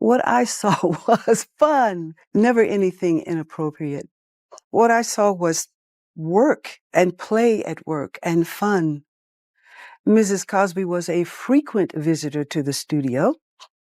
What I saw was fun, never anything inappropriate. What I saw was work and play at work and fun. Mrs. Cosby was a frequent visitor to the studio.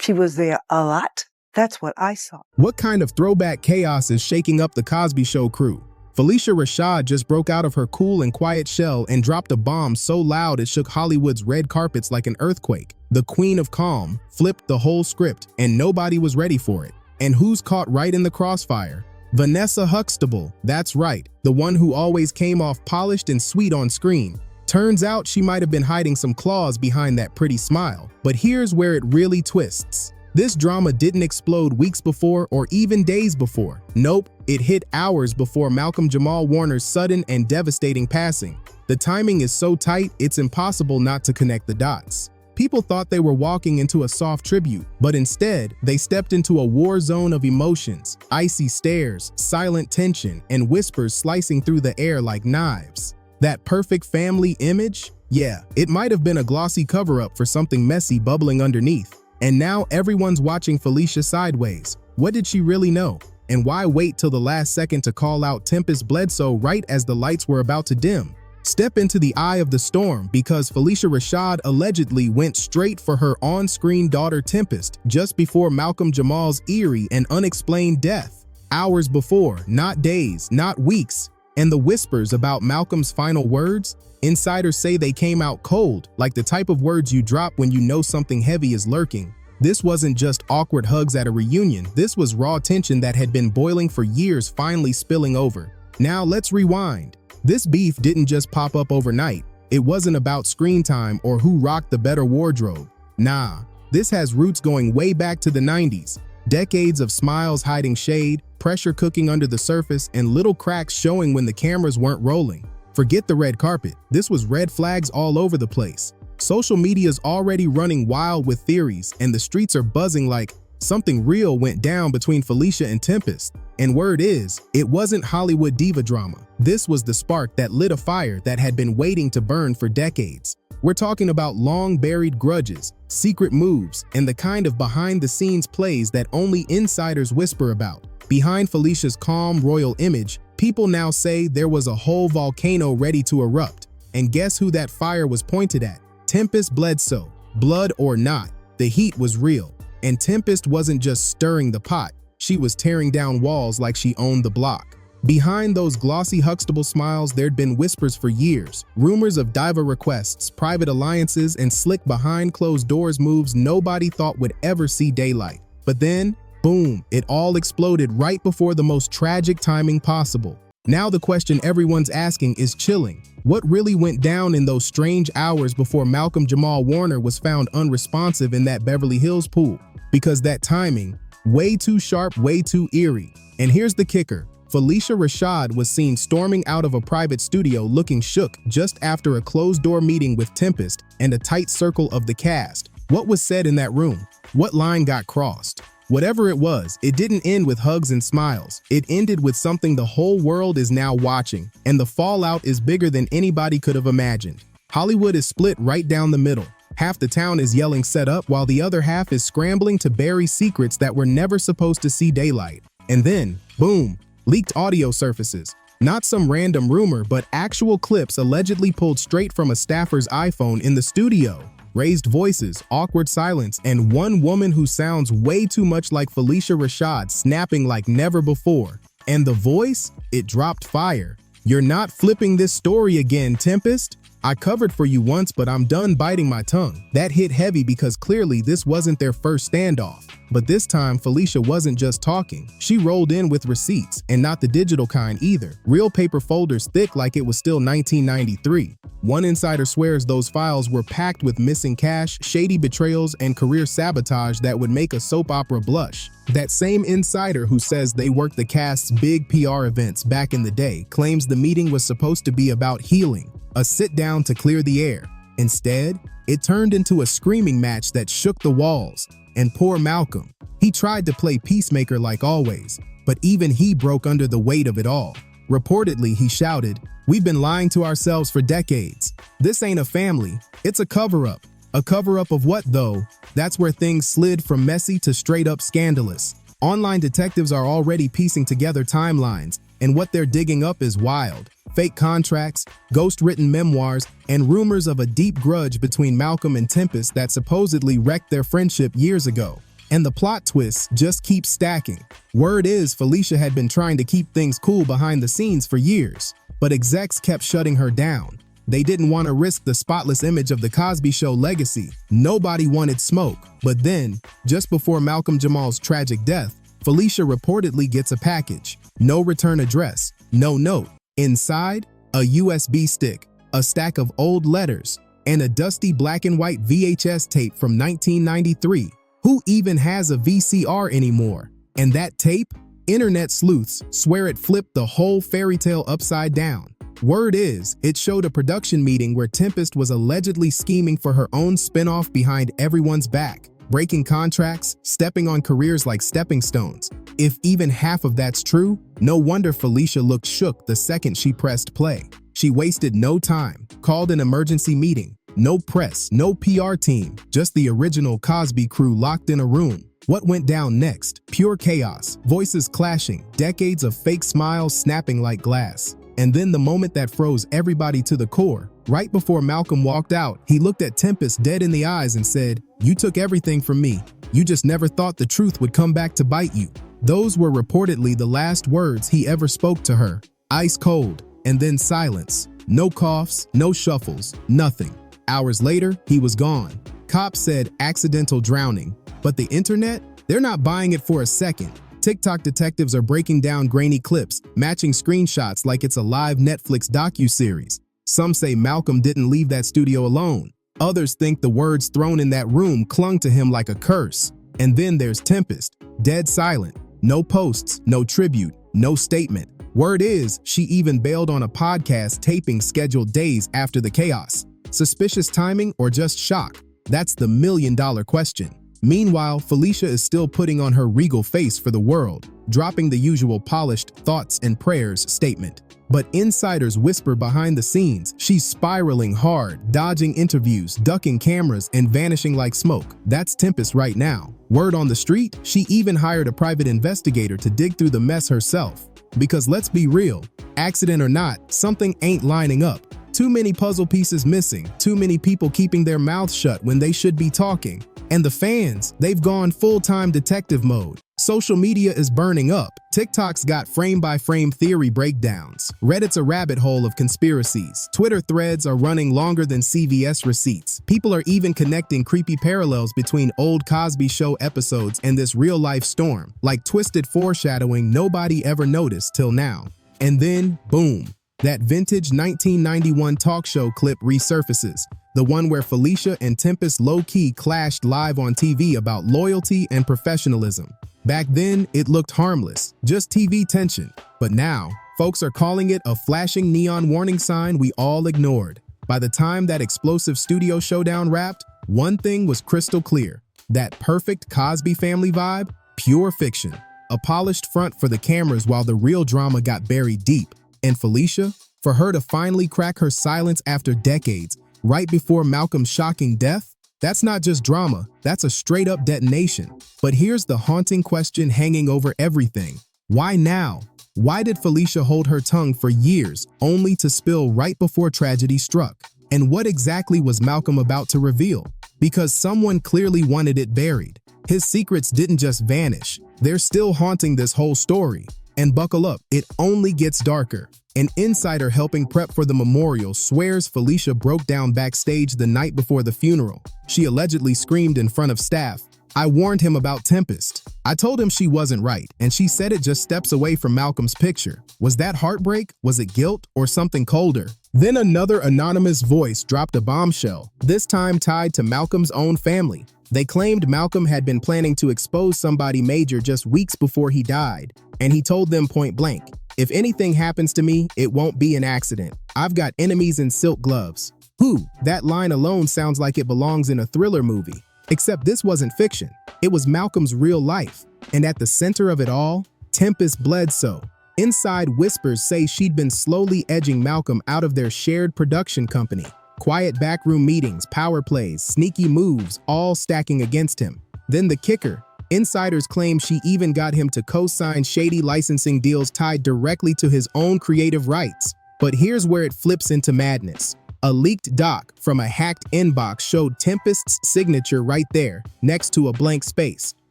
She was there a lot. That's what I saw. What kind of throwback chaos is shaking up the Cosby Show crew? Phylicia Rashad just broke out of her cool and quiet shell and dropped a bomb so loud it shook Hollywood's red carpets like an earthquake. The Queen of Calm flipped the whole script, and nobody was ready for it. And who's caught right in the crossfire? Vanessa Huxtable, that's right, the one who always came off polished and sweet on screen. Turns out she might have been hiding some claws behind that pretty smile. But here's where it really twists. This drama didn't explode weeks before or even days before. Nope, it hit hours before Malcolm-Jamal Warner's sudden and devastating passing. The timing is so tight, it's impossible not to connect the dots. People thought they were walking into a soft tribute, but instead, they stepped into a war zone of emotions, icy stares, silent tension, and whispers slicing through the air like knives. That perfect family image? Yeah, it might have been a glossy cover-up for something messy bubbling underneath. And now everyone's watching Phylicia sideways. What did she really know? And why wait till the last second to call out Tempest Bledsoe right as the lights were about to dim? Step into the eye of the storm because Phylicia Rashad allegedly went straight for her on-screen daughter Tempest just before Malcolm-Jamal's eerie and unexplained death. Hours before, not days, not weeks. And the whispers about Malcolm's final words? Insiders say they came out cold, like the type of words you drop when you know something heavy is lurking. This wasn't just awkward hugs at a reunion, this was raw tension that had been boiling for years finally spilling over. Now let's rewind. This beef didn't just pop up overnight. It wasn't about screen time or who rocked the better wardrobe. Nah, this has roots going way back to the 90s. Decades of smiles hiding shade, pressure cooking under the surface, and little cracks showing when the cameras weren't rolling. Forget the red carpet, this was red flags all over the place. Social media's already running wild with theories, and the streets are buzzing like something real went down between Phylicia and Tempest. And word is, it wasn't Hollywood diva drama. This was the spark that lit a fire that had been waiting to burn for decades. We're talking about long-buried grudges, secret moves, and the kind of behind-the-scenes plays that only insiders whisper about. Behind Phylicia's calm, royal image, people now say there was a whole volcano ready to erupt. And guess who that fire was pointed at? Tempest Bledsoe. Blood or not, the heat was real. And Tempest wasn't just stirring the pot, she was tearing down walls like she owned the block. Behind those glossy Huxtable smiles, there'd been whispers for years, rumors of diva requests, private alliances, and slick behind-closed-doors moves nobody thought would ever see daylight. But then, boom, it all exploded right before the most tragic timing possible. Now the question everyone's asking is chilling. What really went down in those strange hours before Malcolm-Jamal Warner was found unresponsive in that Beverly Hills pool? Because that timing, way too sharp, way too eerie. And here's the kicker. Phylicia Rashad was seen storming out of a private studio looking shook just after a closed-door meeting with Tempest and a tight circle of the cast. What was said in that room? What line got crossed? Whatever it was, it didn't end with hugs and smiles. It ended with something the whole world is now watching, and the fallout is bigger than anybody could have imagined. Hollywood is split right down the middle. Half the town is yelling set up while the other half is scrambling to bury secrets that were never supposed to see daylight. And then, boom, leaked audio surfaces. Not some random rumor, but actual clips allegedly pulled straight from a staffer's iPhone in the studio. Raised voices, awkward silence, and one woman who sounds way too much like Phylicia Rashad snapping like never before. And the voice? It dropped fire. "You're not flipping this story again, Tempest. I covered for you once, but I'm done biting my tongue." That hit heavy because clearly this wasn't their first standoff. But this time, Phylicia wasn't just talking. She rolled in with receipts, and not the digital kind either. Real paper folders thick like it was still 1993. One insider swears those files were packed with missing cash, shady betrayals, and career sabotage that would make a soap opera blush. That same insider who says they worked the cast's big PR events back in the day claims the meeting was supposed to be about healing, a sit-down to clear the air. Instead, it turned into a screaming match that shook the walls. And poor Malcolm, he tried to play peacemaker like always, but even he broke under the weight of it all. Reportedly, he shouted, "We've been lying to ourselves for decades. This ain't a family, it's a cover-up." A cover-up of what, though? That's where things slid from messy to straight-up scandalous. Online detectives are already piecing together timelines, and what they're digging up is wild. Fake contracts, ghost-written memoirs, and rumors of a deep grudge between Malcolm and Tempest that supposedly wrecked their friendship years ago. And the plot twists just keep stacking. Word is Phylicia had been trying to keep things cool behind the scenes for years, but execs kept shutting her down. They didn't want to risk the spotless image of the Cosby Show legacy. Nobody wanted smoke. But then, just before Malcolm-Jamal's tragic death, Phylicia reportedly gets a package. No return address, no note. Inside, a USB stick, a stack of old letters, and a dusty black and white VHS tape from 1993. Who even has a VCR anymore? And that tape? Internet sleuths swear it flipped the whole fairy tale upside down. Word is, it showed a production meeting where Tempest was allegedly scheming for her own spin-off behind everyone's back, breaking contracts, stepping on careers like stepping stones. If even half of that's true, no wonder Phylicia looked shook the second she pressed play. She wasted no time, called an emergency meeting. No press, no PR team, just the original Cosby crew locked in a room. What went down next? Pure chaos, voices clashing, decades of fake smiles snapping like glass. And then the moment that froze everybody to the core. Right before Malcolm walked out, he looked at Tempest dead in the eyes and said, "You took everything from me. You just never thought the truth would come back to bite you." Those were reportedly the last words he ever spoke to her. Ice cold, and then silence. No coughs, no shuffles, nothing. Hours later, he was gone. Cops said accidental drowning, but the internet? They're not buying it for a second. TikTok detectives are breaking down grainy clips, matching screenshots like it's a live Netflix docuseries. Some say Malcolm didn't leave that studio alone. Others think the words thrown in that room clung to him like a curse. And then there's Tempest, dead silent. No posts, no tribute, no statement. Word is, she even bailed on a podcast taping scheduled days after the chaos. Suspicious timing or just shock? That's the million-dollar question. Meanwhile, Phylicia is still putting on her regal face for the world, dropping the usual polished thoughts and prayers statement. But insiders whisper behind the scenes, she's spiraling hard, dodging interviews, ducking cameras, and vanishing like smoke. That's Tempest right now. Word on the street, she even hired a private investigator to dig through the mess herself. Because let's be real, accident or not, something ain't lining up. Too many puzzle pieces missing, too many people keeping their mouths shut when they should be talking. And the fans, they've gone full-time detective mode. Social media is burning up. TikTok's got frame-by-frame theory breakdowns. Reddit's a rabbit hole of conspiracies. Twitter threads are running longer than CVS receipts. People are even connecting creepy parallels between old Cosby Show episodes and this real-life storm, like twisted foreshadowing nobody ever noticed till now. And then, boom. That vintage 1991 talk show clip resurfaces, the one where Phylicia and Tempest low-key clashed live on TV about loyalty and professionalism. Back then, it looked harmless, just TV tension. But now, folks are calling it a flashing neon warning sign we all ignored. By the time that explosive studio showdown wrapped, one thing was crystal clear. That perfect Cosby family vibe, pure fiction. A polished front for the cameras while the real drama got buried deep. And Phylicia, for her to finally crack her silence after decades, right before Malcolm's shocking death, that's not just drama, that's a straight-up detonation. But here's the haunting question hanging over everything. Why now? Why did Phylicia hold her tongue for years, only to spill right before tragedy struck? And what exactly was Malcolm about to reveal? Because someone clearly wanted it buried. His secrets didn't just vanish, they're still haunting this whole story. And buckle up, it only gets darker. An insider helping prep for the memorial swears Phylicia broke down backstage the night before the funeral. She allegedly screamed in front of staff, "I warned him about Tempest. I told him she wasn't right, and she said it just steps away from Malcolm's picture." Was that heartbreak? Was it guilt? Or something colder? Then another anonymous voice dropped a bombshell, this time tied to Malcolm's own family. They claimed Malcolm had been planning to expose somebody major just weeks before he died, and he told them point blank, "If anything happens to me, it won't be an accident. I've got enemies in silk gloves." Whew, that line alone sounds like it belongs in a thriller movie. Except this wasn't fiction. It was Malcolm's real life. And at the center of it all, Tempest Bledsoe. Inside whispers say she'd been slowly edging Malcolm out of their shared production company. Quiet backroom meetings, power plays, sneaky moves, all stacking against him. Then the kicker. Insiders claim she even got him to co-sign shady licensing deals tied directly to his own creative rights. But here's where it flips into madness. A leaked doc from a hacked inbox showed Tempest's signature right there, next to a blank space.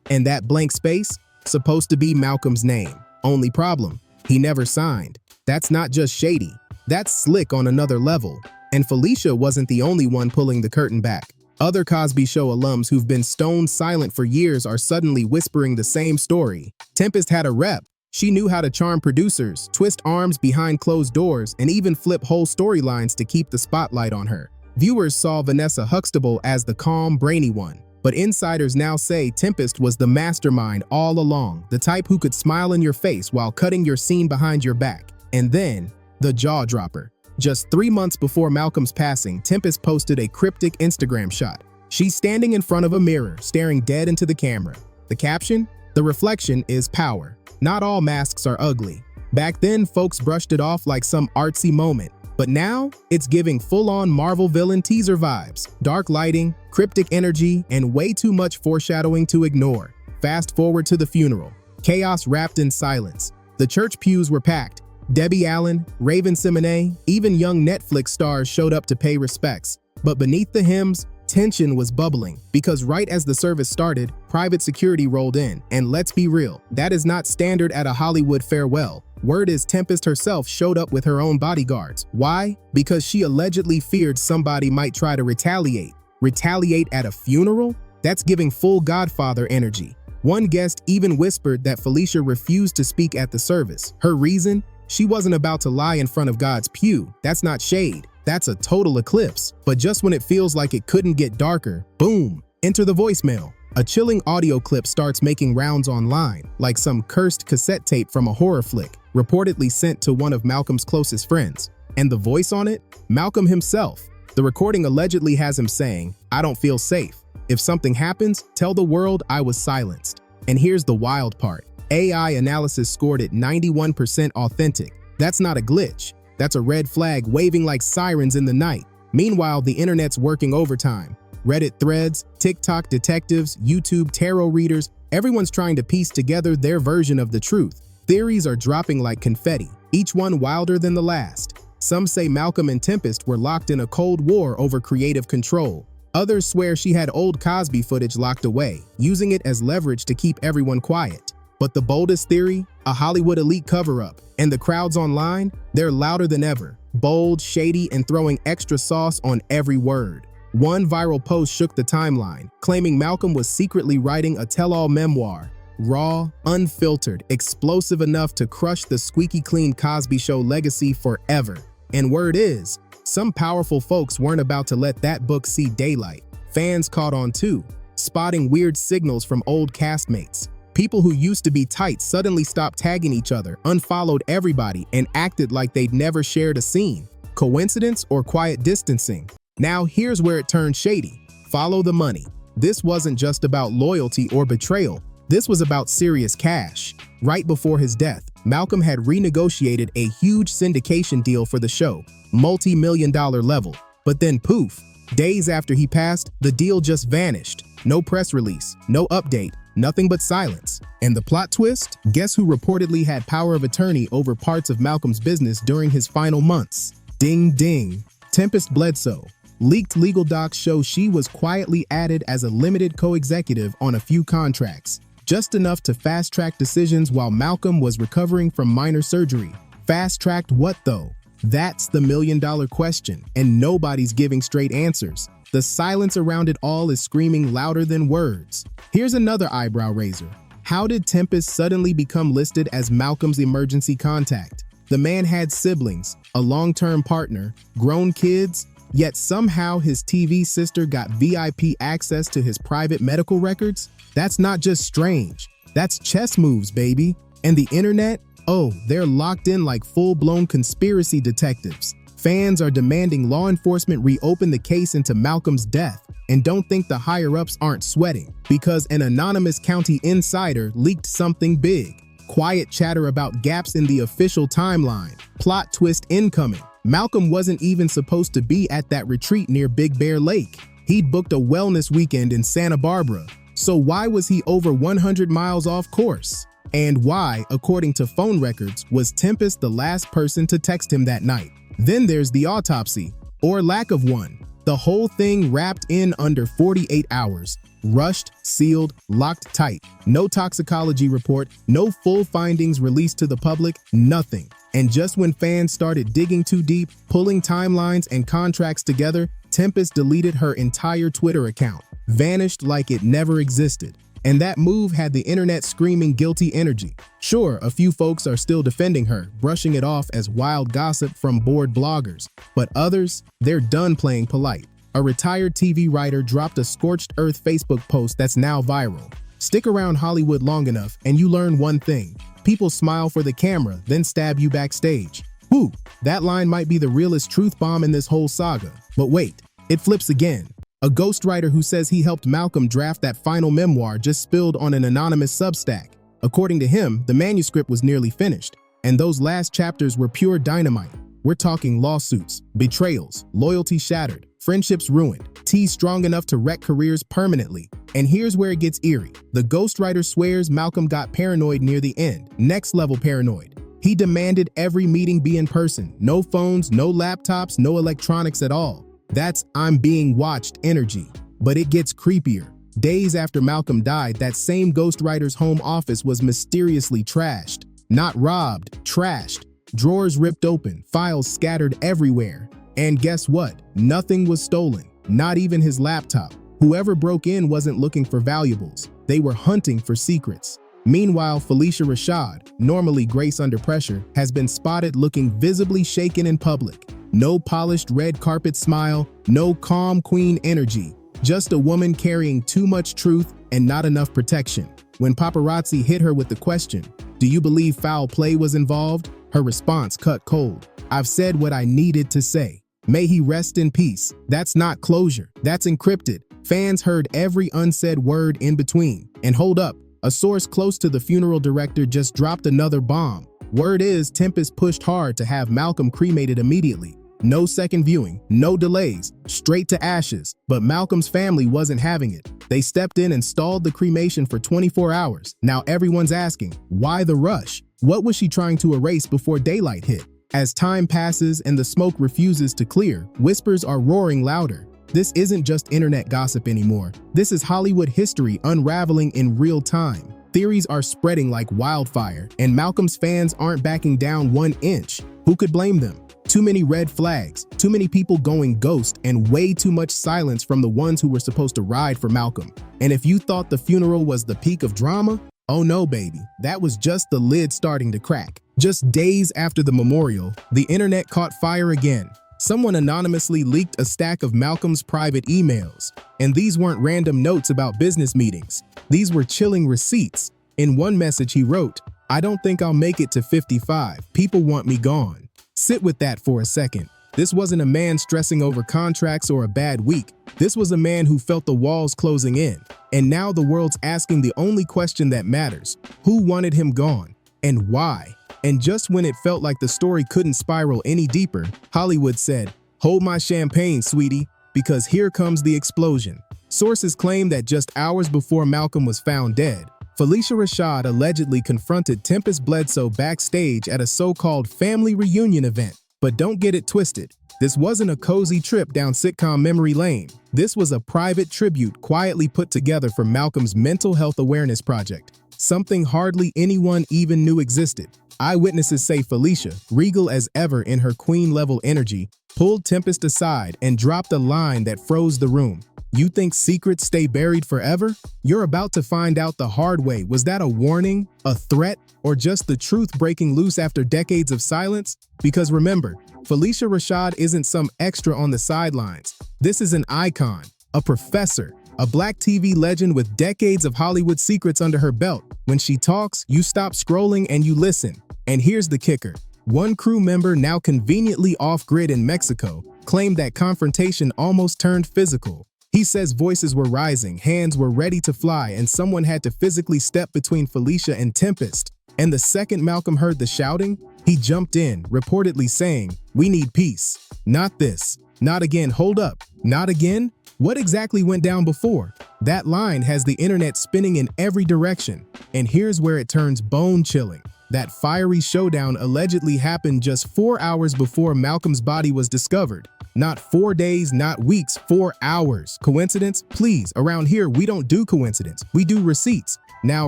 And that blank space? Supposed to be Malcolm's name. Only problem, he never signed. That's not just shady, that's slick on another level. And Phylicia wasn't the only one pulling the curtain back. Other Cosby Show alums who've been stone silent for years are suddenly whispering the same story. Tempest had a rep. She knew how to charm producers, twist arms behind closed doors, and even flip whole storylines to keep the spotlight on her. Viewers saw Vanessa Huxtable as the calm, brainy one. But insiders now say Tempest was the mastermind all along, the type who could smile in your face while cutting your scene behind your back. And then, the jaw dropper. Just 3 months before Malcolm's passing, Tempest posted a cryptic Instagram shot. She's standing in front of a mirror, staring dead into the camera. The caption? The reflection is power. Not all masks are ugly. Back then, folks brushed it off like some artsy moment. But now, it's giving full-on Marvel villain teaser vibes. Dark lighting, cryptic energy, and way too much foreshadowing to ignore. Fast forward to the funeral. Chaos wrapped in silence. The church pews were packed. Debbie Allen, Raven Simone, even young Netflix stars showed up to pay respects. But beneath the hymns, tension was bubbling, because right as the service started, private security rolled in. And let's be real, that is not standard at a Hollywood farewell. Word is Tempest herself showed up with her own bodyguards. Why? Because she allegedly feared somebody might try to retaliate. Retaliate at a funeral? That's giving full Godfather energy. One guest even whispered that Phylicia refused to speak at the service. Her reason? She wasn't about to lie in front of God's pew. That's not shade. That's a total eclipse. But just when it feels like it couldn't get darker, boom, enter the voicemail. A chilling audio clip starts making rounds online, like some cursed cassette tape from a horror flick, reportedly sent to one of Malcolm's closest friends. And the voice on it? Malcolm himself. The recording allegedly has him saying, "I don't feel safe. If something happens, tell the world I was silenced." And here's the wild part. AI analysis scored it 91% authentic. That's not a glitch. That's a red flag waving like sirens in the night. Meanwhile, the internet's working overtime. Reddit threads, TikTok detectives, YouTube tarot readers, everyone's trying to piece together their version of the truth. Theories are dropping like confetti, each one wilder than the last. Some say Malcolm and Tempest were locked in a cold war over creative control. Others swear she had old Cosby footage locked away, using it as leverage to keep everyone quiet. But the boldest theory? A Hollywood elite cover-up. And the crowds online? They're louder than ever. Bold, shady, and throwing extra sauce on every word. One viral post shook the timeline, claiming Malcolm was secretly writing a tell-all memoir. Raw, unfiltered, explosive enough to crush the squeaky clean Cosby Show legacy forever. And word is, some powerful folks weren't about to let that book see daylight. Fans caught on too, spotting weird signals from old castmates. People who used to be tight suddenly stopped tagging each other, unfollowed everybody, and acted like they'd never shared a scene. Coincidence or quiet distancing? Now here's where it turned shady. Follow the money. This wasn't just about loyalty or betrayal. This was about serious cash. Right before his death, Malcolm had renegotiated a huge syndication deal for the show, multi-million-dollar level. But then poof, days after he passed, the deal just vanished. No press release, no update. Nothing but silence. And the plot twist? Guess who reportedly had power of attorney over parts of Malcolm's business during his final months? Ding ding. Tempest Bledsoe. Leaked legal docs show she was quietly added as a limited co-executive on a few contracts. Just enough to fast-track decisions while Malcolm was recovering from minor surgery. Fast-tracked what though? That's the million-dollar question, and nobody's giving straight answers. The silence around it all is screaming louder than words. Here's another eyebrow raiser. How did Tempest suddenly become listed as Malcolm's emergency contact? The man had siblings, a long-term partner, grown kids, yet somehow his TV sister got VIP access to his private medical records? That's not just strange. That's chess moves, baby. And the internet? Oh, they're locked in like full-blown conspiracy detectives. Fans are demanding law enforcement reopen the case into Malcolm's death, and don't think the higher-ups aren't sweating, because an anonymous county insider leaked something big. Quiet chatter about gaps in the official timeline. Plot twist incoming. Malcolm wasn't even supposed to be at that retreat near Big Bear Lake. He'd booked a wellness weekend in Santa Barbara. So why was he over 100 miles off course? And why, according to phone records, was Tempest the last person to text him that night? Then there's the autopsy, or lack of one. The whole thing wrapped in under 48 hours. Rushed, sealed, locked tight. No toxicology report, no full findings released to the public, nothing. And just when fans started digging too deep, pulling timelines and contracts together, Tempest deleted her entire Twitter account, vanished like it never existed. And that move had the internet screaming guilty energy. Sure, a few folks are still defending her, brushing it off as wild gossip from bored bloggers. But others, they're done playing polite. A retired TV writer dropped a scorched earth Facebook post that's now viral. Stick around Hollywood long enough and you learn one thing. People smile for the camera, then stab you backstage. Whew, that line might be the realest truth bomb in this whole saga. But wait, it flips again. A ghostwriter who says he helped Malcolm draft that final memoir just spilled on an anonymous Substack. According to him, the manuscript was nearly finished, and those last chapters were pure dynamite. We're talking lawsuits, betrayals, loyalty shattered, friendships ruined, tea strong enough to wreck careers permanently. And here's where it gets eerie. The ghostwriter swears Malcolm got paranoid near the end, next level paranoid. He demanded every meeting be in person, no phones, no laptops, no electronics at all. That's "I'm being watched" energy. But it gets creepier. Days after Malcolm died, that same ghostwriter's home office was mysteriously trashed. Not robbed, trashed. Drawers ripped open, files scattered everywhere. And guess what? Nothing was stolen, not even his laptop. Whoever broke in wasn't looking for valuables. They were hunting for secrets. Meanwhile, Phylicia Rashad, normally grace under pressure, has been spotted looking visibly shaken in public. No polished red carpet smile, no calm queen energy. Just a woman carrying too much truth and not enough protection. When paparazzi hit her with the question, "Do you believe foul play was involved?" her response cut cold. "I've said what I needed to say. May he rest in peace." That's not closure, that's encrypted. Fans heard every unsaid word in between. And hold up, a source close to the funeral director just dropped another bomb. Word is Tempest pushed hard to have Malcolm cremated immediately. No second viewing, no delays, straight to ashes. But Malcolm's family wasn't having it. They stepped in and stalled the cremation for 24 hours. Now everyone's asking, why the rush? What was she trying to erase before daylight hit? As time passes and the smoke refuses to clear, whispers are roaring louder. This isn't just internet gossip anymore. This is Hollywood history unraveling in real time. Theories are spreading like wildfire, and Malcolm's fans aren't backing down 1 inch. Who could blame them? Too many red flags, too many people going ghost, and way too much silence from the ones who were supposed to ride for Malcolm. And if you thought the funeral was the peak of drama, oh no, baby, that was just the lid starting to crack. Just days after the memorial, the internet caught fire again. Someone anonymously leaked a stack of Malcolm's private emails. And these weren't random notes about business meetings. These were chilling receipts. In one message he wrote, "I don't think I'll make it to 55. People want me gone." Sit with that for a second. This wasn't a man stressing over contracts or a bad week. This was a man who felt the walls closing in. And now the world's asking the only question that matters. Who wanted him gone? And why? And just when it felt like the story couldn't spiral any deeper, Hollywood said, "Hold my champagne, sweetie, because here comes the explosion." Sources claim that just hours before Malcolm was found dead, Phylicia Rashad allegedly confronted Tempest Bledsoe backstage at a so-called family reunion event. But don't get it twisted. This wasn't a cozy trip down sitcom memory lane. This was a private tribute quietly put together for Malcolm's mental health awareness project, something hardly anyone even knew existed. Eyewitnesses say Phylicia, regal as ever in her queen-level energy, pulled Tempest aside and dropped a line that froze the room. "You think secrets stay buried forever? You're about to find out the hard way." Was that a warning, a threat, or just the truth breaking loose after decades of silence? Because remember, Phylicia Rashad isn't some extra on the sidelines. This is an icon, a professor, a Black TV legend with decades of Hollywood secrets under her belt. When she talks, you stop scrolling and you listen. And here's the kicker. One crew member, now conveniently off-grid in Mexico, claimed that confrontation almost turned physical. He says voices were rising, hands were ready to fly, and someone had to physically step between Phylicia and Tempest. And the second Malcolm heard the shouting, he jumped in, reportedly saying, "We need peace. Not this. Not again. Hold up. Not again? What exactly went down before?" That line has the internet spinning in every direction. And here's where it turns bone-chilling. That fiery showdown allegedly happened just 4 hours before Malcolm's body was discovered. Not 4 days, not weeks, 4 hours. Coincidence? Please, around here we don't do coincidence. We do receipts. Now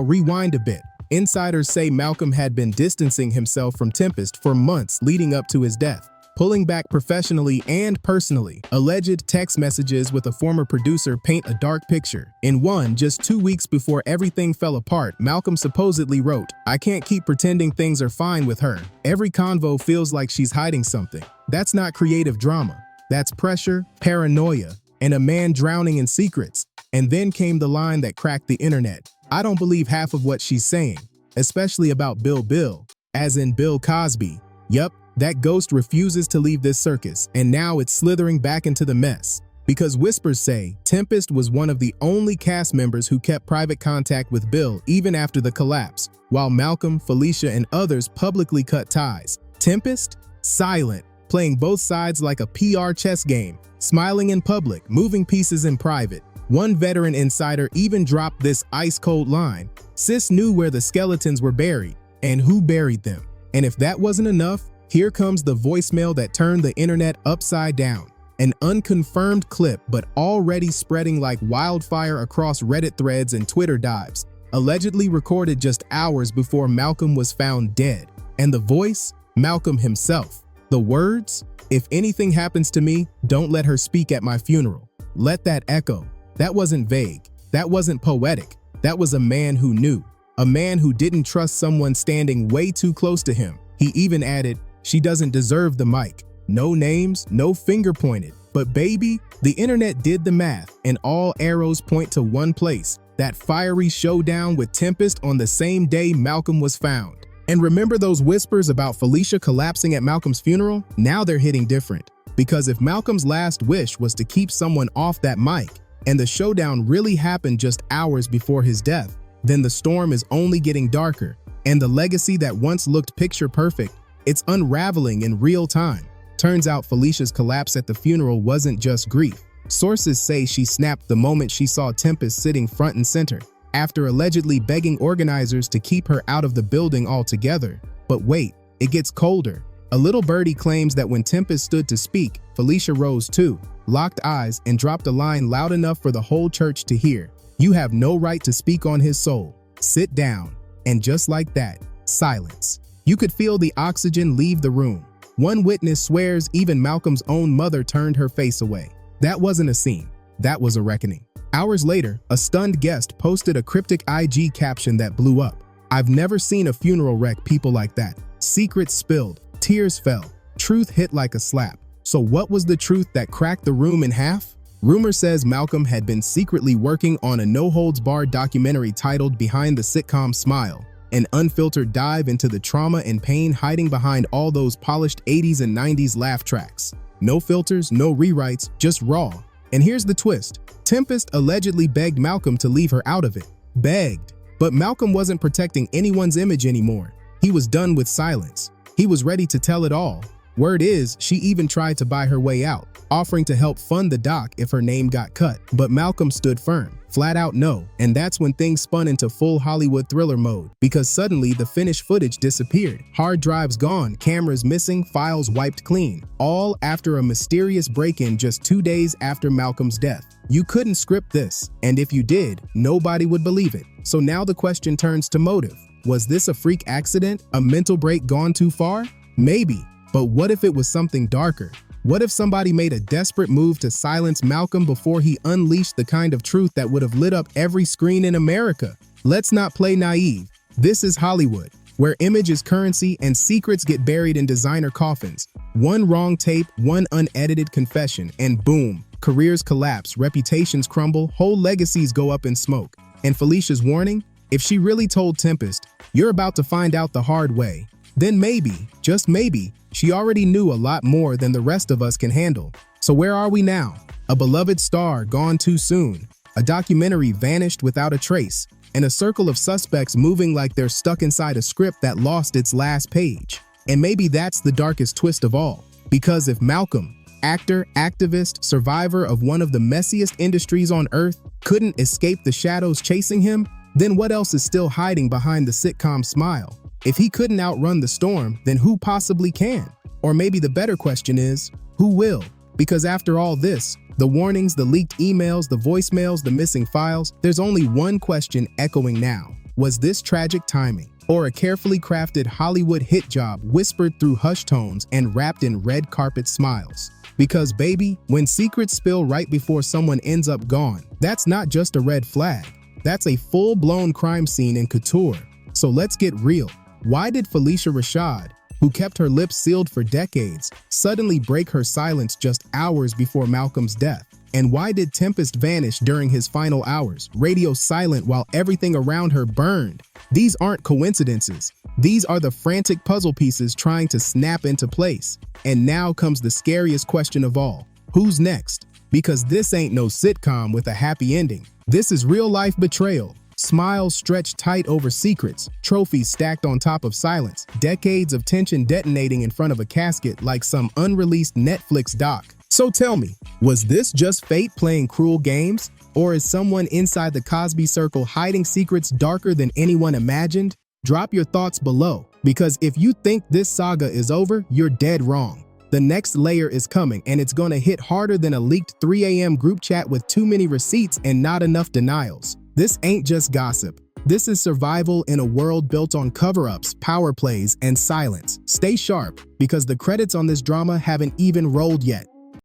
rewind a bit. Insiders say Malcolm had been distancing himself from Tempest for months leading up to his death, pulling back professionally and personally. Alleged text messages with a former producer paint a dark picture. In one, just 2 weeks before everything fell apart, Malcolm supposedly wrote, "I can't keep pretending things are fine with her. Every convo feels like she's hiding something." That's not creative drama. That's pressure, paranoia, and a man drowning in secrets. And then came the line that cracked the internet. "I don't believe half of what she's saying, especially about Bill, as in Bill Cosby." Yup, that ghost refuses to leave this circus, and now it's slithering back into the mess. Because whispers say Tempest was one of the only cast members who kept private contact with Bill even after the collapse, while Malcolm, Phylicia, and others publicly cut ties. Tempest? Silent, playing both sides like a PR chess game, smiling in public, moving pieces in private. One veteran insider even dropped this ice-cold line: "Sis knew where the skeletons were buried, and who buried them." And if that wasn't enough, here comes the voicemail that turned the internet upside down. An unconfirmed clip, but already spreading like wildfire across Reddit threads and Twitter dives. Allegedly recorded just hours before Malcolm was found dead. And the voice? Malcolm himself. The words? "If anything happens to me, don't let her speak at my funeral." Let that echo. That wasn't vague. That wasn't poetic. That was a man who knew. A man who didn't trust someone standing way too close to him. He even added, "She doesn't deserve the mic." No names, no finger pointed. But baby, the internet did the math, and all arrows point to one place: that fiery showdown with Tempest on the same day Malcolm was found. And remember those whispers about Phylicia collapsing at Malcolm's funeral? Now they're hitting different. Because if Malcolm's last wish was to keep someone off that mic, and the showdown really happened just hours before his death, then the storm is only getting darker, and the legacy that once looked picture perfect, it's unraveling in real time. Turns out Phylicia's collapse at the funeral wasn't just grief. Sources say she snapped the moment she saw Tempest sitting front and center, after allegedly begging organizers to keep her out of the building altogether. But wait, it gets colder. A little birdie claims that when Tempest stood to speak, Phylicia rose too, locked eyes, and dropped a line loud enough for the whole church to hear. "You have no right to speak on his soul. Sit down." And just like that, silence. You could feel the oxygen leave the room. One witness swears even Malcolm's own mother turned her face away. That wasn't a scene. That was a reckoning. Hours later, a stunned guest posted a cryptic IG caption that blew up. "I've never seen a funeral wreck people like that. Secrets spilled. Tears fell. Truth hit like a slap." So what was the truth that cracked the room in half? Rumor says Malcolm had been secretly working on a no-holds-barred documentary titled Behind the Sitcom Smile, an unfiltered dive into the trauma and pain hiding behind all those polished 80s and 90s laugh tracks. No filters, no rewrites, just raw. And here's the twist. Tempest allegedly begged Malcolm to leave her out of it. Begged. But Malcolm wasn't protecting anyone's image anymore. He was done with silence. He was ready to tell it all. Word is, she even tried to buy her way out, offering to help fund the doc if her name got cut. But Malcolm stood firm, flat out no, and that's when things spun into full Hollywood thriller mode, because suddenly the finished footage disappeared. Hard drives gone, cameras missing, files wiped clean, all after a mysterious break-in just 2 days after Malcolm's death. You couldn't script this, and if you did, nobody would believe it. So now the question turns to motive. Was this a freak accident? A mental break gone too far? Maybe. But what if it was something darker? What if somebody made a desperate move to silence Malcolm before he unleashed the kind of truth that would have lit up every screen in America? Let's not play naive. This is Hollywood, where image is currency and secrets get buried in designer coffins. One wrong tape, one unedited confession, and boom, careers collapse, reputations crumble, whole legacies go up in smoke. And Phylicia's warning? If she really told Tempest, "You're about to find out the hard way," then maybe, just maybe, she already knew a lot more than the rest of us can handle. So where are we now? A beloved star gone too soon. A documentary vanished without a trace. and a circle of suspects moving like they're stuck inside a script that lost its last page. And maybe that's the darkest twist of all, because if Malcolm, actor, activist, survivor of one of the messiest industries on earth, couldn't escape the shadows chasing him, then what else is still hiding behind the sitcom smile? If he couldn't outrun the storm, then who possibly can? Or maybe the better question is, who will? Because after all this, the warnings, the leaked emails, the voicemails, the missing files, there's only one question echoing now. Was this tragic timing, or a carefully crafted Hollywood hit job whispered through hushed tones and wrapped in red carpet smiles? Because baby, when secrets spill right before someone ends up gone, that's not just a red flag. That's a full-blown crime scene in couture. So let's get real. Why did Phylicia Rashad, who kept her lips sealed for decades, suddenly break her silence just hours before Malcolm's death? And why did Tempest vanish during his final hours, radio silent while everything around her burned? These aren't coincidences. These are the frantic puzzle pieces trying to snap into place. And now comes the scariest question of all. Who's next? Because this ain't no sitcom with a happy ending. This is real-life betrayal. Smiles stretched tight over secrets, trophies stacked on top of silence, decades of tension detonating in front of a casket like some unreleased Netflix doc. So tell me, was this just fate playing cruel games? Or is someone inside the Cosby circle hiding secrets darker than anyone imagined? Drop your thoughts below, because if you think this saga is over, you're dead wrong. The next layer is coming, and it's gonna hit harder than a leaked 3 a.m. group chat with too many receipts and not enough denials. This ain't just gossip. This is survival in a world built on cover-ups, power plays, and silence. Stay sharp, because the credits on this drama haven't even rolled yet.